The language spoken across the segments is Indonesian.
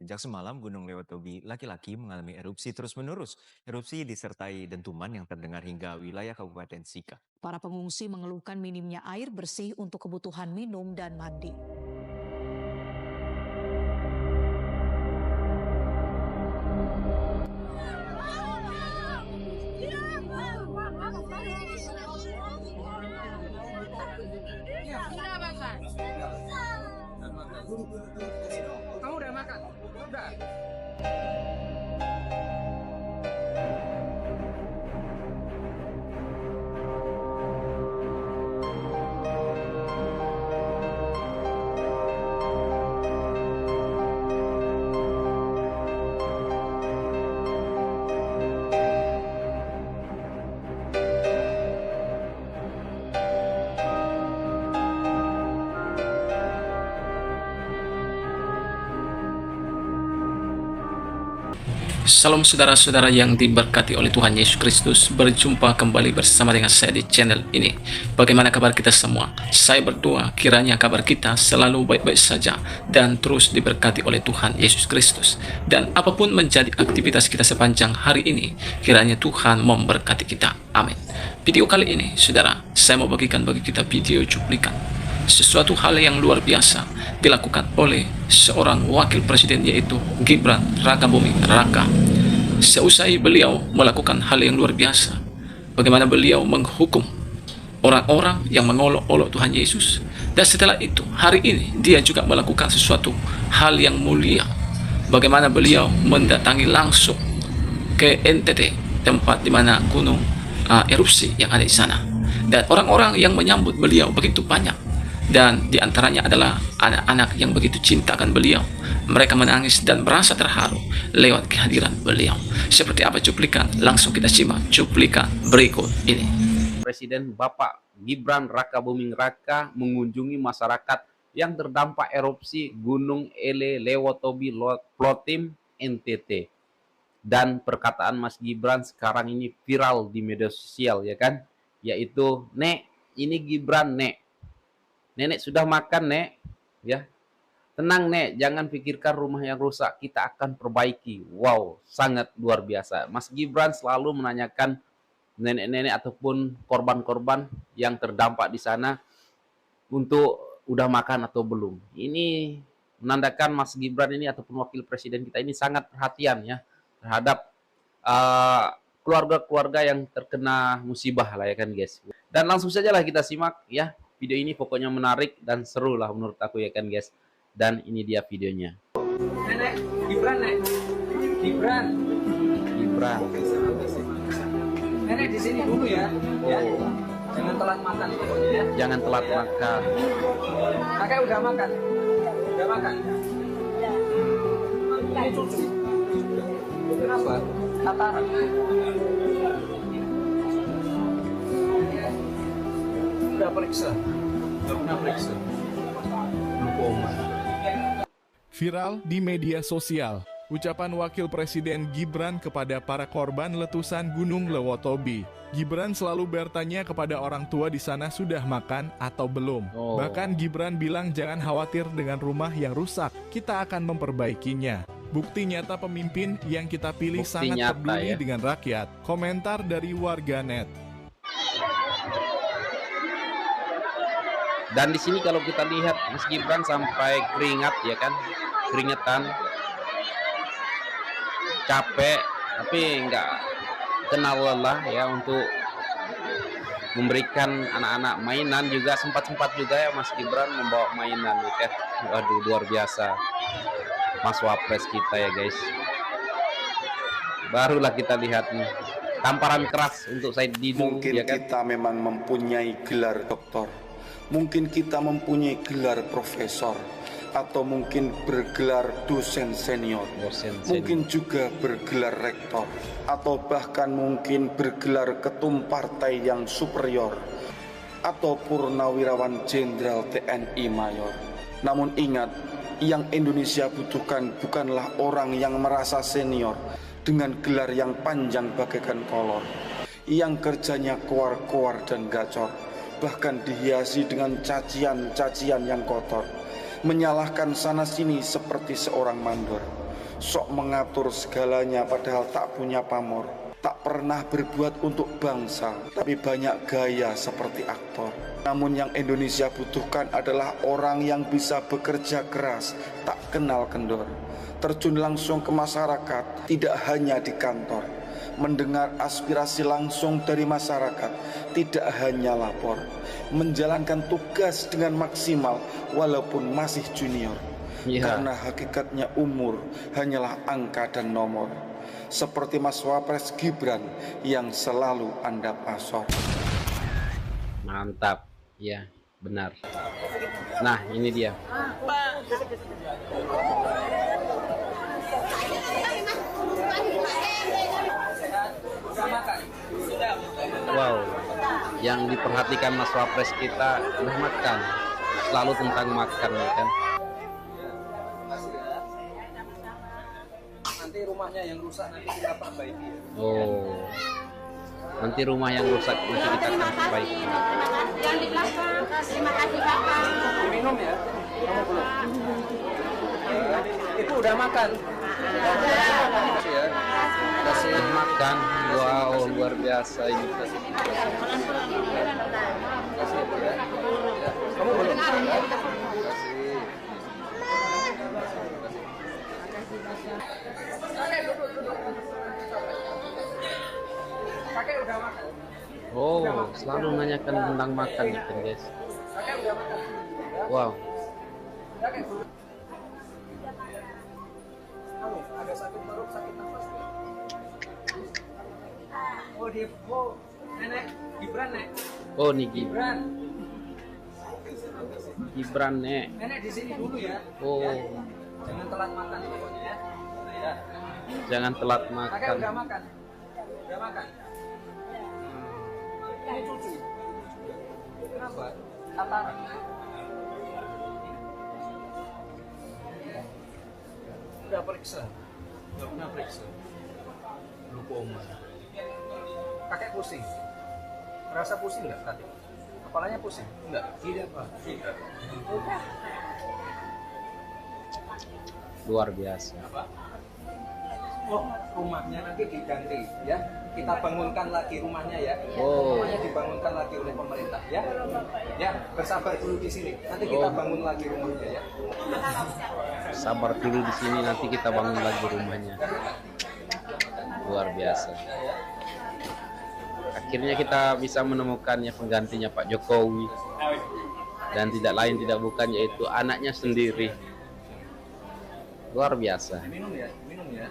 Sejak semalam Gunung Lewotobi laki-laki mengalami erupsi terus-menerus. Erupsi disertai dentuman yang terdengar hingga wilayah Kabupaten Sika. Para pengungsi mengeluhkan minimnya air bersih untuk kebutuhan minum dan mandi. Kamu udah makan? Udah. Salam saudara-saudara yang diberkati oleh Tuhan Yesus Kristus. Berjumpa kembali bersama dengan saya di channel ini. Bagaimana kabar kita semua? Saya berdoa kiranya kabar kita selalu baik-baik saja dan terus diberkati oleh Tuhan Yesus Kristus. Dan apapun menjadi aktivitas kita sepanjang hari ini, kiranya Tuhan memberkati kita. Amin. Video kali ini, saudara, saya mau bagikan bagi kita video cuplikan sesuatu hal yang luar biasa dilakukan oleh seorang wakil presiden, yaitu Gibran Rakabuming Raka. Seusai beliau melakukan hal yang luar biasa, bagaimana beliau menghukum orang-orang yang mengolok-olok Tuhan Yesus, dan setelah itu hari ini dia juga melakukan sesuatu hal yang mulia, bagaimana beliau mendatangi langsung ke NTT, tempat di mana gunung erupsi yang ada di sana, dan orang-orang yang menyambut beliau begitu banyak. Dan diantaranya adalah anak-anak yang begitu cinta akan beliau. Mereka menangis dan merasa terharu lewat kehadiran beliau. Seperti apa cuplikan? Langsung kita simak cuplikan berikut ini. Presiden Bapak Gibran Rakabuming Raka mengunjungi masyarakat yang terdampak erupsi Gunung Ele Lewotobi Plotim NTT. Dan perkataan Mas Gibran sekarang ini viral di media sosial, ya kan? Yaitu, "Nek, ini Gibran, Nek. Nenek sudah makan, Nek, ya. Tenang, Nek, jangan pikirkan rumah yang rusak, kita akan perbaiki." Wow, sangat luar biasa. Mas Gibran selalu menanyakan nenek-nenek ataupun korban-korban yang terdampak di sana untuk udah makan atau belum. Ini menandakan Mas Gibran ini ataupun wakil presiden kita ini sangat perhatian ya terhadap keluarga-keluarga yang terkena musibah lah, ya kan, guys. Dan langsung saja lah kita simak ya. Video ini pokoknya menarik dan seru lah menurut aku, ya kan, guys. Dan ini dia videonya. Nenek, Gibran, Nek. Gibran. Nenek di sini dulu ya. Ya. Jangan telat makan pokoknya ya. Jangan telat makan. Kakek udah makan? Udah makan? Ini cucu. Kenapa? Katarak. Udah periksa? Udah pernah periksa? Lupoma. Viral di media sosial, ucapan Wakil Presiden Gibran kepada para korban letusan Gunung Lewotobi. Gibran selalu bertanya kepada orang tua di sana sudah makan atau belum. Bahkan Gibran bilang jangan khawatir dengan rumah yang rusak, kita akan memperbaikinya. Bukti nyata pemimpin yang kita pilih Bukti sangat nyata, peduli ya, dengan rakyat. Komentar dari warganet. Dan di sini kalau kita lihat Mas Gibran sampai keringat, ya kan, keringetan, capek, tapi nggak kenal lelah ya untuk memberikan anak-anak mainan. Juga sempat juga ya Mas Gibran membawa mainan, ya kan. Waduh, luar biasa Mas Wapres kita ya, guys. Barulah kita lihat nih tamparan keras untuk Said Didu. Mungkin ya kan? kita memang mempunyai gelar doktor, mungkin kita mempunyai gelar profesor, atau mungkin bergelar dosen senior, mungkin juga bergelar rektor, atau bahkan mungkin bergelar ketum partai yang superior, atau purnawirawan jenderal TNI mayor. Namun ingat, yang Indonesia butuhkan bukanlah orang yang merasa senior dengan gelar yang panjang bagaikan kolor, yang kerjanya kuar-kuar dan gacor, bahkan dihiasi dengan cacian-cacian yang kotor, menyalahkan sana-sini seperti seorang mandor. sok mengatur segalanya padahal tak punya pamor. Tak pernah berbuat untuk bangsa, tapi banyak gaya seperti aktor. Namun yang Indonesia butuhkan adalah orang yang bisa bekerja keras, tak kenal kendor. Terjun langsung ke masyarakat, tidak hanya di kantor. Mendengar aspirasi langsung dari masyarakat, tidak hanya lapor. Menjalankan tugas dengan maksimal walaupun masih junior. Karena hakikatnya umur hanyalah angka dan nomor. Seperti Mas Wapres Gibran yang selalu Anda pasor. Mantap, ya benar. Nah ini dia. Wow, yang diperhatikan Mas Wapres kita udah makan, selalu tentang makan ya kan. Nanti rumahnya yang rusak nanti kita perbaiki. Oh, nanti rumah yang rusak nanti kita akan perbaiki. Yang di belakang, terima kasih Bapak. Minum ya? Kamu belum? Ibu udah makan? Udah makan, wow luar biasa ini. Kamu belum? Kakek udah makan. Oh, selalu nanyakan tentang makan ya kan guys. Kakek udah makan. Wow. Kakek. Kamu ada sakit perut, sakit nafas. Oh dia, oh nenek Gibran nek. Oh nih Gibran. Gibran. Gibran nek. Nenek di sini dulu ya. Oh. Ya. Jangan telat makan pokoknya ya. Ya. Jangan telat Kakek makan. udah makan. Udah makan. Ini cucu. Kenapa? Katarak. Udah periksa? Udah pernah periksa? Glukoma. Kakek pusing? Merasa pusing nggak tadi? Kepalanya pusing? Enggak? Tidak Pak. Tidak. Luar biasa. Apa? Oh, rumahnya nanti diganti ya. Kita bangunkan lagi rumahnya ya. Oh. Rumahnya dibangunkan lagi oleh pemerintah ya. Ya, bersabar dulu di sini. Nanti kita bangun lagi rumahnya ya. Sabar dulu di sini nanti kita bangun lagi rumahnya. Luar biasa. Akhirnya kita bisa menemukannya penggantinya Pak Jokowi. Dan tidak lain tidak bukan yaitu anaknya sendiri. Luar biasa. Minum ya, minum ya.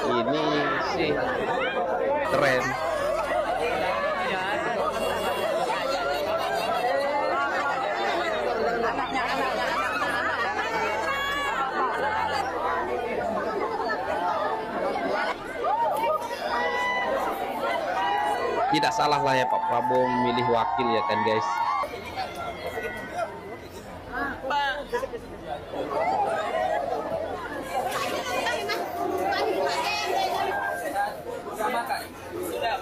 Ini sih keren. Tidak salah lah ya Pak Prabowo memilih wakil ya kan guys. Sudah makan? Sudah.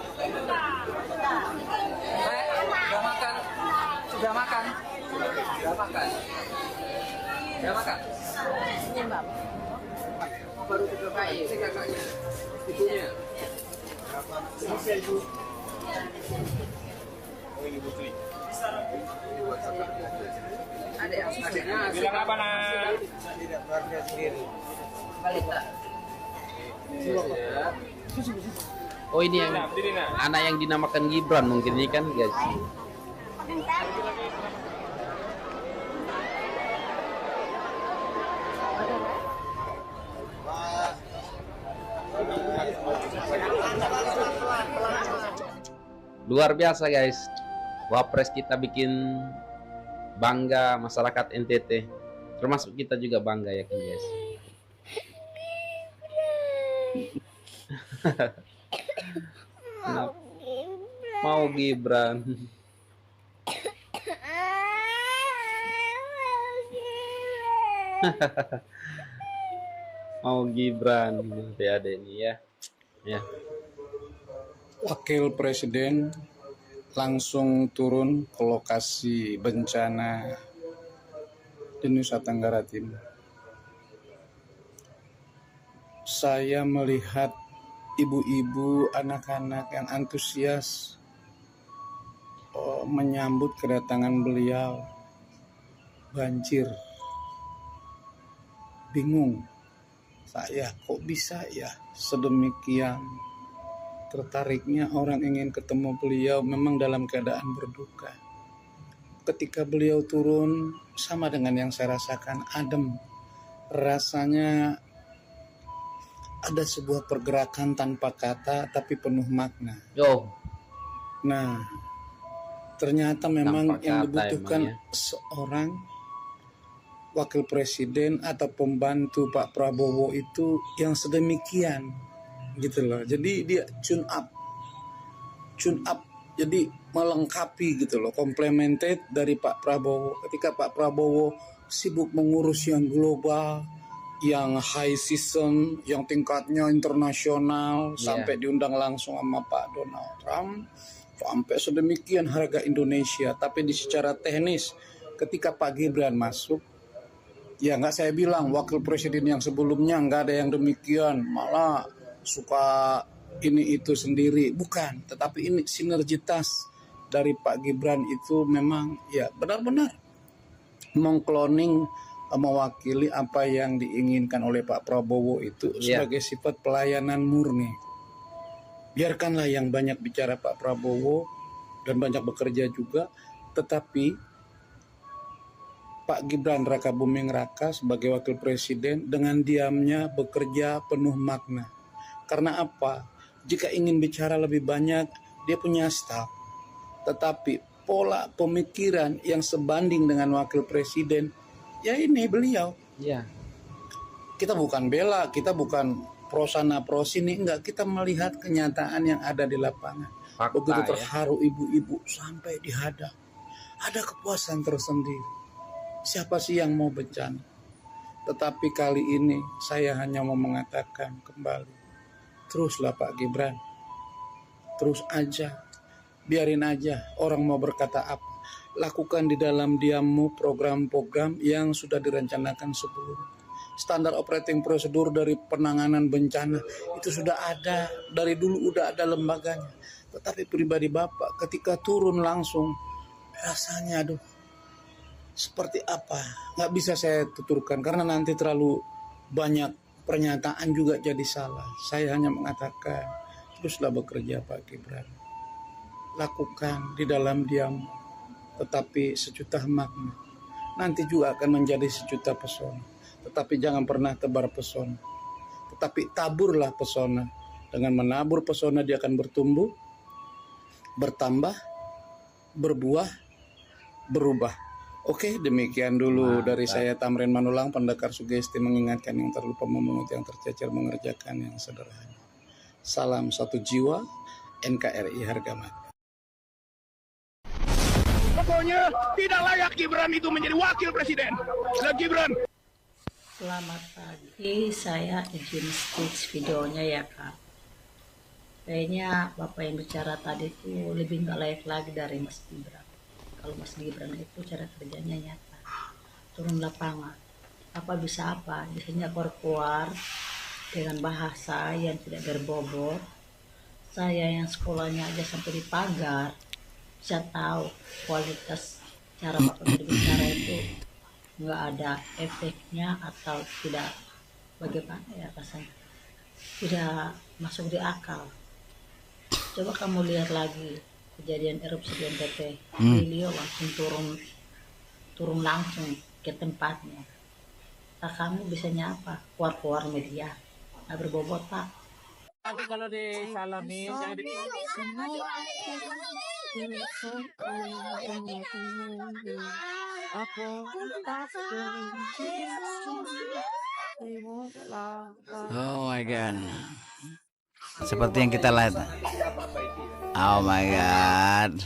Sudah makan? Sudah makan? Sudah makan? Sudah makan? Baru tidur kali. Si kakaknya, ibunya. Adiknya bilang apa nak? Tidak keluarga sendiri. Balita. Oh ini yang anak yang dinamakan Gibran mungkin ini kan guys. Luar biasa guys. Wapres kita bikin bangga masyarakat NTT. Termasuk kita juga bangga ya kan guys. Mau Gibran. Mau Gibran, adik-adik ini ya. Ya. Wakil Presiden langsung turun ke lokasi bencana di Nusa Tenggara Timur. Saya melihat ibu-ibu, anak-anak yang antusias menyambut kedatangan beliau. Banjir, bingung saya, kok bisa ya sedemikian tertariknya orang ingin ketemu beliau. Memang dalam keadaan berduka. Ketika beliau turun, sama dengan yang saya rasakan, adem. Rasanya ada sebuah pergerakan tanpa kata tapi penuh makna. Nah, ternyata memang yang dibutuhkan seorang wakil presiden atau pembantu Pak Prabowo itu yang sedemikian gitu loh. Jadi dia tune up, jadi melengkapi gitu loh, complemented dari Pak Prabowo. Ketika Pak Prabowo sibuk mengurus yang global, yang high season, yang tingkatnya internasional, sampai diundang langsung sama Pak Donald Trump, sampai sedemikian harga Indonesia. Tapi di secara teknis, ketika Pak Gibran masuk, ya nggak saya bilang wakil presiden yang sebelumnya nggak ada yang demikian, malah suka ini itu sendiri, bukan. Tetapi ini sinergitas dari Pak Gibran itu memang ya benar-benar mengkloning, mewakili apa yang diinginkan oleh Pak Prabowo itu sebagai sifat pelayanan murni. Biarkanlah yang banyak bicara Pak Prabowo dan banyak bekerja juga, tetapi Pak Gibran Raka Buming Raka sebagai wakil presiden dengan diamnya bekerja penuh makna. Karena apa? Jika ingin bicara lebih banyak, dia punya staf. Tetapi pola pemikiran yang sebanding dengan wakil presiden, ya ini beliau. Kita bukan bela, kita bukan pro sana pro sini, enggak. Kita melihat kenyataan yang ada di lapangan. Fakta, begitu terharu ibu-ibu sampai dihadap. Ada kepuasan tersendiri. Siapa sih yang mau bencana? Tetapi kali ini saya hanya mau mengatakan kembali, teruslah Pak Gibran, terus aja, biarin aja orang mau berkata apa. Lakukan di dalam diammu program-program yang sudah direncanakan sebelumnya. Standar operating prosedur dari penanganan bencana itu sudah ada, dari dulu udah ada lembaganya. Tetapi pribadi Bapak ketika turun langsung, rasanya aduh, seperti apa? Nggak bisa saya tuturkan karena nanti terlalu banyak pernyataan juga jadi salah. Saya hanya mengatakan, teruslah bekerja Pak Gibran. Lakukan di dalam diam, tetapi sejuta makna. Nanti juga akan menjadi sejuta pesona. Tetapi jangan pernah tebar pesona. Tetapi taburlah pesona. Dengan menabur pesona dia akan bertumbuh, bertambah, berbuah, berubah. Oke, demikian dulu dari saya Tamrin Manulang, pendekar sugesti mengingatkan yang terlupa, memungut yang tercecer, mengerjakan yang sederhana. Salam satu jiwa, NKRI harga mati. Pokoknya tidak layak Gibran itu menjadi wakil presiden. Gibran. Selamat pagi, saya izin sketch videonya ya Kak. Kayaknya Bapak yang bicara tadi itu lebih nggak layak lagi dari Mas Gibran. Kalau Mas Gibran itu cara kerjanya nyata, turun lapangan, apa bisa apa, biasanya keluar dengan bahasa yang tidak berbobot. Saya yang sekolahnya aja sampai di pagar, bisa tahu kualitas cara Bapak berbicara itu nggak ada efeknya atau tidak, bagaimana ya rasanya, tidak masuk di akal. Coba kamu lihat lagi kejadian erupsi di NTT, beliau langsung turun langsung ke tempatnya. Tak kamu bisanya apa? Keluar media, nggak berbobot Pak. Tapi kalau disalamin jangan di Oh my god. Seperti yang kita lihat. Oh my god.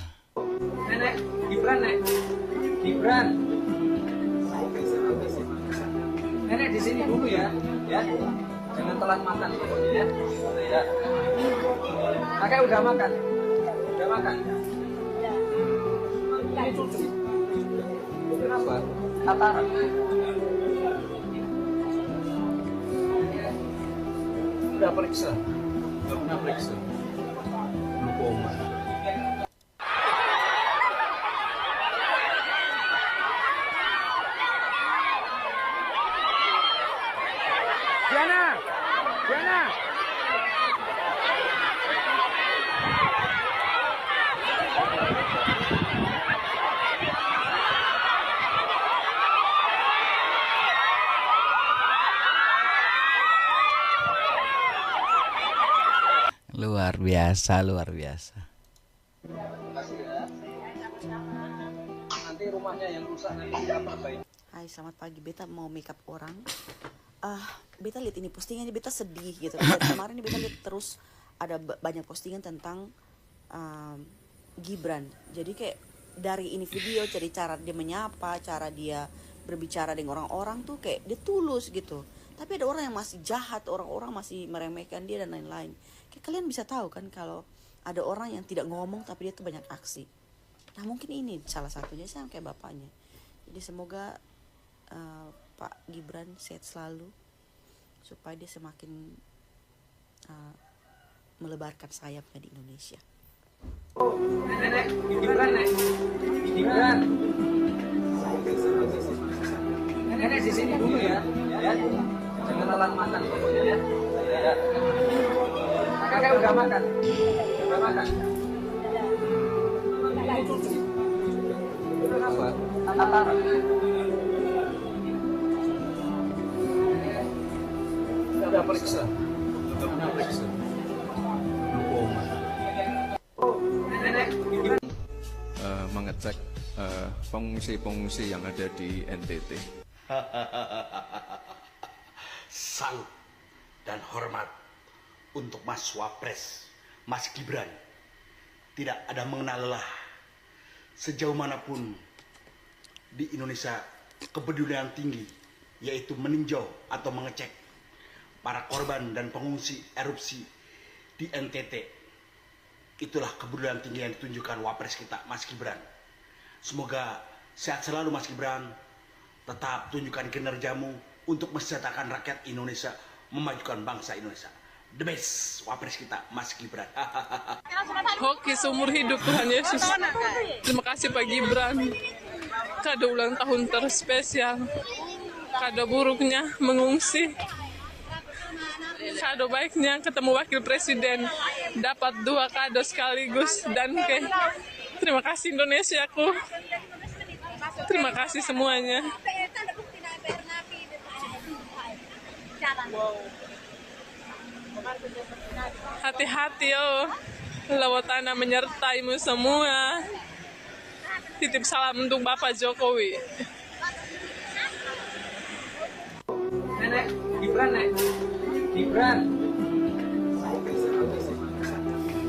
Nenek, Gibran, Nek. Gibran. Nenek di sini dulu ya. Ya. Jangan telat makan pokoknya ya. Ya. Kakek udah makan? Udah makan? Ini cucu. Kenapa? Katarak. Udah periksa? Udah pernah periksa? Glukoma. Diana! Diana! Luar biasa, luar biasa. Makasih ya. Nanti rumahnya yang rusak nanti apa-apain. Hai, selamat pagi. Beta mau make up orang. Beta lihat ini postingannya, beta sedih gitu. Dari kemarin beta lihat terus ada banyak postingan tentang Gibran. Jadi kayak dari ini video, jadi cara dia menyapa, cara dia berbicara dengan orang-orang tuh kayak dia tulus gitu. Tapi ada orang yang masih jahat, orang-orang masih meremehkan dia dan lain-lain. Kayak kalian bisa tahu kan kalau ada orang yang tidak ngomong tapi dia tuh banyak aksi. Nah mungkin ini salah satunya sama kayak bapaknya. Jadi semoga Pak Gibran sehat selalu supaya dia semakin melebarkan sayapnya di Indonesia. Nenek, Gibran, Nek. Gibran. Nenek di sini dulu ya. Ya. Jangan telat makan pokoknya ya. Ya. Kakek udah makan? Udah makan? Ini cucu. Kenapa? Katarak. Udah periksa? Udah pernah periksa? Glukoma. Nenek, Gibran. Mengecek pengungsi-pengungsi yang ada di NTT. Salut dan hormat untuk Mas Wapres, Mas Gibran. Tidak ada mengenal lelah. Sejauh manapun di Indonesia kepedulian tinggi, yaitu meninjau atau mengecek para korban dan pengungsi erupsi di NTT. Itulah kepedulian tinggi yang ditunjukkan Wapres kita, Mas Gibran. Semoga sehat selalu Mas Gibran. Tetap tunjukkan kinerjamu untuk mensejahterakan rakyat Indonesia, memajukan bangsa Indonesia. The best Wapres kita, Mas Gibran. Hoki seumur hidup Tuhan Yesus. Terima kasih Pak Gibran. Kado ulang tahun terspesial. Kado buruknya mengungsi. Kado baiknya ketemu Wakil Presiden. Dapat 2 kado sekaligus. Dan terima kasih Indonesiaku. Terima kasih semuanya. Hati-hati yo, Lawatana menyertaimu semua. Titip salam untuk Bapak Jokowi. Nenek, Gibran, Nek. Gibran.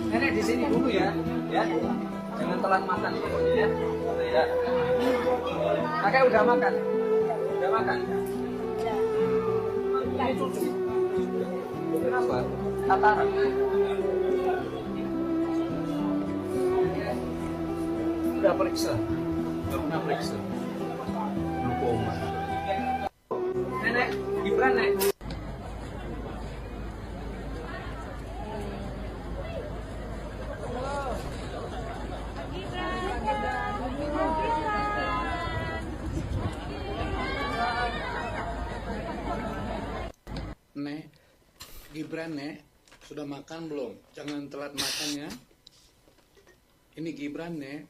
Nenek di sini dulu ya. Ya. Jangan telat makan pokoknya ya. Ya. Kakek udah makan? Udah makan? Ini cucu. Kenapa? Katarak. Udah periksa? Udah pernah periksa? Glukoma. Nenek, Gibran, Nek. Nek, Gibran, Nek, sudah makan belum? Jangan telat makan ya. Ini Gibran, Nek,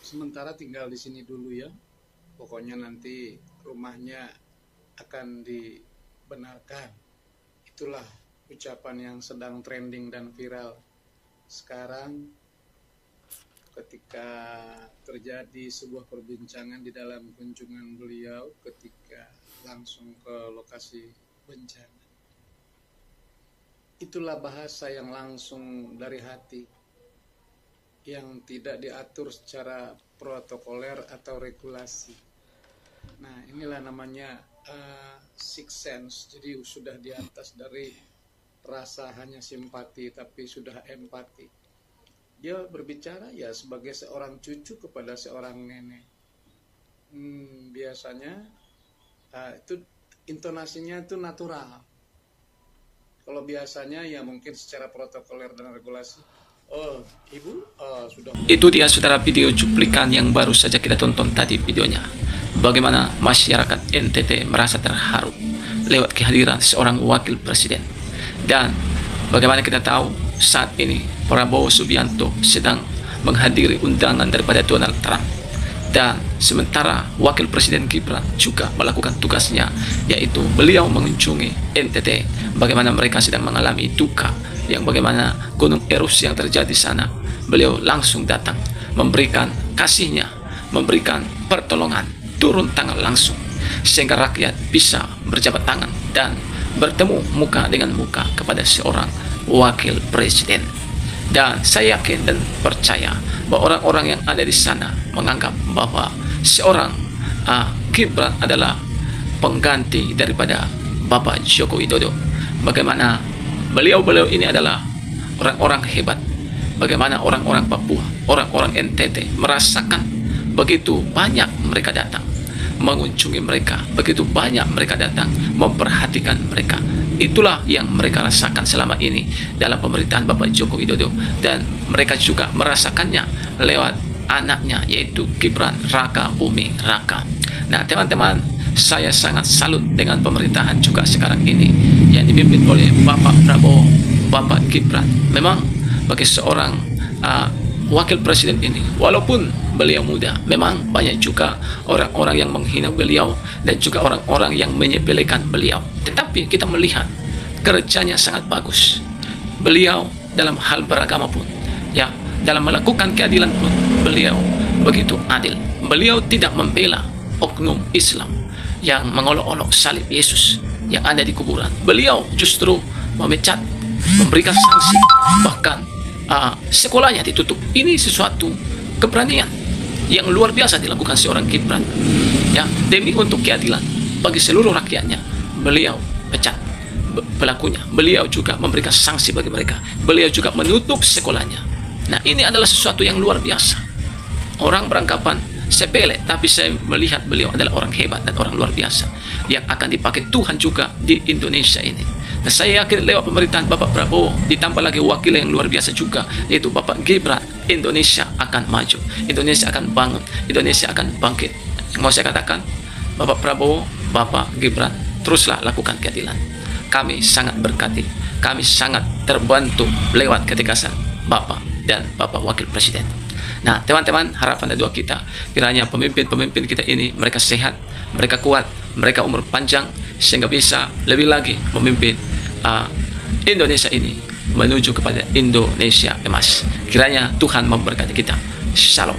sementara tinggal di sini dulu ya. Pokoknya nanti rumahnya akan dibenarkan. Itulah ucapan yang sedang trending dan viral sekarang ketika terjadi sebuah perbincangan di dalam kunjungan beliau ketika langsung ke lokasi bencana. Itulah bahasa yang langsung dari hati, yang tidak diatur secara protokoler atau regulasi. Nah, inilah namanya sixth sense, jadi sudah di atas dari rasa hanya simpati, tapi sudah empati. Dia berbicara ya sebagai seorang cucu kepada seorang nenek. Biasanya itu intonasinya itu natural. Kalau biasanya ya mungkin secara protokoler dan regulasi. Oh, Ibu sudah. Itu dia saudara video cuplikan yang baru saja kita tonton tadi videonya. Bagaimana masyarakat NTT merasa terharu lewat kehadiran seorang wakil presiden. Dan bagaimana kita tahu saat ini Prabowo Subianto sedang menghadiri undangan daripada Donald Trump. Dan sementara wakil presiden Gibran juga melakukan tugasnya, yaitu beliau mengunjungi NTT. Bagaimana mereka sedang mengalami duka, yang bagaimana gunung erupsi yang terjadi di sana. Beliau langsung datang memberikan kasihnya, memberikan pertolongan, turun tangan langsung, sehingga rakyat bisa berjabat tangan dan bertemu muka dengan muka kepada seorang wakil presiden. Dan saya yakin dan percaya bahwa orang-orang yang ada di sana menganggap bahwa seorang Gibran adalah pengganti daripada Bapak Joko Widodo. Bagaimana beliau-beliau ini adalah orang-orang hebat. Bagaimana orang-orang Papua, orang-orang NTT merasakan begitu banyak mereka datang mengunjungi mereka, begitu banyak mereka datang memperhatikan mereka. Itulah yang mereka rasakan selama ini dalam pemerintahan Bapak Joko Widodo, dan mereka juga merasakannya lewat anaknya, yaitu Gibran Raka Buming Raka. Nah teman-teman, saya sangat salut dengan pemerintahan juga sekarang ini yang dipimpin oleh Bapak Prabowo, Bapak Gibran. Memang bagi seorang wakil presiden ini, walaupun beliau muda, memang banyak juga orang-orang yang menghina beliau dan juga orang-orang yang menyepelekan beliau. Tetapi kita melihat kerjanya sangat bagus. Beliau dalam hal beragama pun, ya, dalam melakukan keadilan pun, beliau begitu adil. Beliau tidak membela oknum Islam yang mengolok-olok salib Yesus yang ada di kuburan. Beliau justru memecat, memberikan sanksi, bahkan sekolahnya ditutup. Ini sesuatu keberanian yang luar biasa dilakukan seorang Gibran, ya, demi untuk keadilan bagi seluruh rakyatnya. Beliau pecat pelakunya, beliau juga memberikan sanksi bagi mereka, beliau juga menutup sekolahnya. Nah ini adalah sesuatu yang luar biasa. Orang beranggapan sepele, tapi saya melihat beliau adalah orang hebat dan orang luar biasa yang akan dipakai Tuhan juga di Indonesia ini. Nah, saya yakin lewat pemerintahan Bapak Prabowo ditambah lagi wakil yang luar biasa juga, yaitu Bapak Gibran, Indonesia akan maju, Indonesia akan bangun, Indonesia akan bangkit. Mau saya katakan, Bapak Prabowo, Bapak Gibran, teruslah lakukan keadilan. Kami sangat berkati, kami sangat terbantu lewat ketegasan Bapak dan Bapak Wakil Presiden. Nah teman-teman, harapan dan doa kita kiranya pemimpin-pemimpin kita ini mereka sehat, mereka kuat, mereka umur panjang, sehingga bisa lebih lagi memimpin Indonesia ini menuju kepada Indonesia emas. Kiranya Tuhan memberkati kita. Shalom.